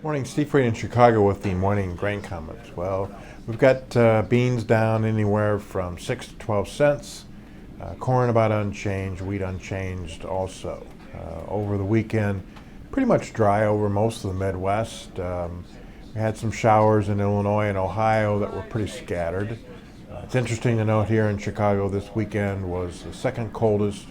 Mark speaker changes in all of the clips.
Speaker 1: Morning, Steve Freed in Chicago with the morning grain comments. Well, we've got beans down anywhere from 6 to 12 cents, corn about unchanged, wheat unchanged also. Over the weekend, pretty much dry over most of the Midwest. We had some showers in Illinois and Ohio that were pretty scattered. It's interesting to note here in Chicago this weekend was the second coldest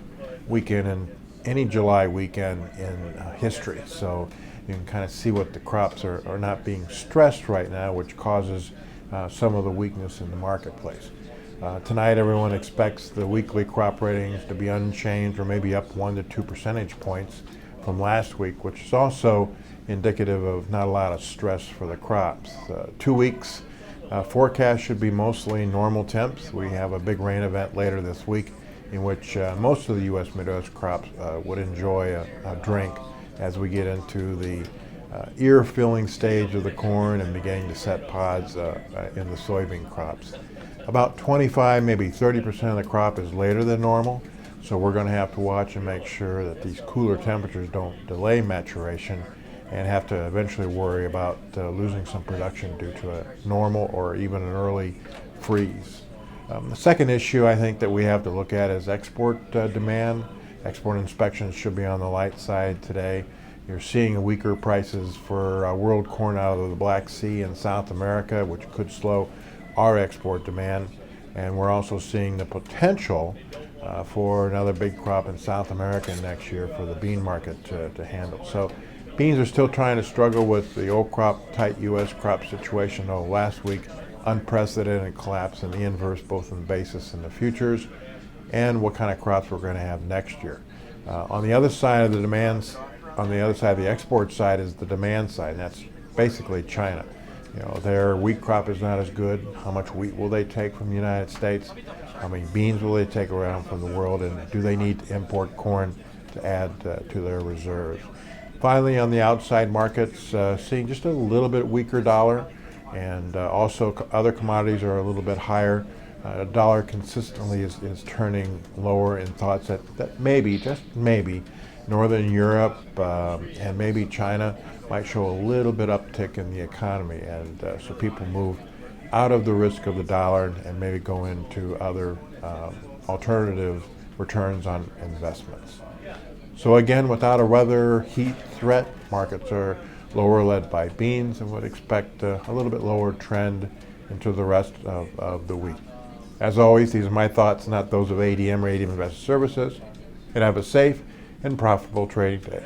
Speaker 1: weekend in any July weekend in history. So you can kind of see what the crops are not being stressed right now, which causes some of the weakness in the marketplace. Tonight, everyone expects the weekly crop ratings to be unchanged or maybe up 1 to 2 percentage points from last week, which is also indicative of not a lot of stress for the crops. 2 weeks forecast should be mostly normal temps. We have a big rain event later this week in which most of the U.S. Midwest crops would enjoy a drink as we get into the ear-filling stage of the corn and beginning to set pods in the soybean crops. About 25, maybe 30% of the crop is later than normal, so we're going to have to watch and make sure that these cooler temperatures don't delay maturation and have to eventually worry about losing some production due to a normal or even an early freeze. The second issue I think that we have to look at is export demand. Export inspections should be on the light side today. You're seeing weaker prices for world corn out of the Black Sea and South America, which could slow our export demand. And we're also seeing the potential for another big crop in South America next year for the bean market to handle. So beans are still trying to struggle with the old crop, tight U.S. crop situation. Last week, unprecedented collapse in the inverse, both in the basis and the futures, and what kind of crops we're going to have next year. On the other side of the demands, on the other side of the export side is the demand side, and that's basically China. Their wheat crop is not as good. How much wheat will they take from the United States? How many beans will they take around from the world? And do they need to import corn to add to their reserves? Finally, on the outside markets, seeing just a little bit weaker dollar, and also other commodities are a little bit higher. Dollar consistently is turning lower in thoughts that maybe, just maybe, Northern Europe and maybe China might show a little bit uptick in the economy, and so people move out of the risk of the dollar and maybe go into other alternative returns on investments. So again, without a weather heat threat, markets are lower, led by beans, and would expect a little bit lower trend into the rest of the week. As always, these are my thoughts, not those of ADM or ADM Investor Services. And have a safe and profitable trading day.